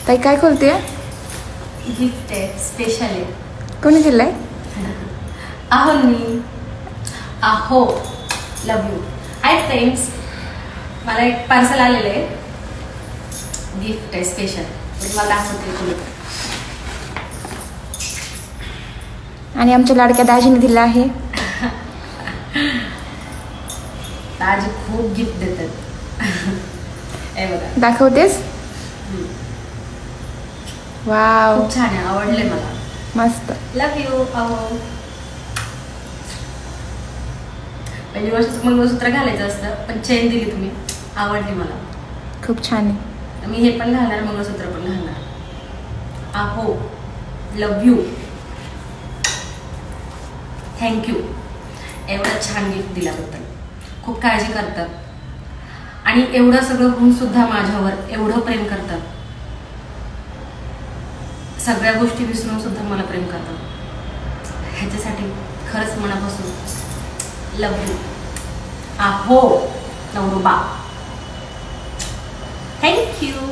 ताई काय खोलते? गिफ्ट आहे, स्पेशल आहे. कोणी दिलंय? आहो मी. आहो लव यू. हाय फ्रेंड्स, मला एक पार्सल आलेलं आहे. गिफ्ट आहे स्पेशल. मला दाखवते तुला. आणि आमच्या लाडक्या दाजीने दिलं आहे. दाजी खूप गिफ्ट देतात. हे बघा. दाखवतेस? वाव, खूप छान आहे, आवडले मला. मस्त. लव यू. आहो पहिली गोष्ट मंगळसूत्र घालायचं असतं, पण चेन दिली तुम्ही, आवडली मला. खूप छान आहे. मी हे पण घालणार, मंगळसूत्र पण घालणार. आहो लव यू. थँक्यू एवढं छान गिफ्ट दिल्याबद्दल. खूप काळजी करतात आणि एवढं सगळं होऊन सुद्धा माझ्यावर एवढं प्रेम करतात. सगळ्या गोष्टी विसरून सुद्धा मला प्रेम करतात. ह्याच्यासाठी खरंच मनापासून लव यू. आहो नवरोबा. थँक्यू.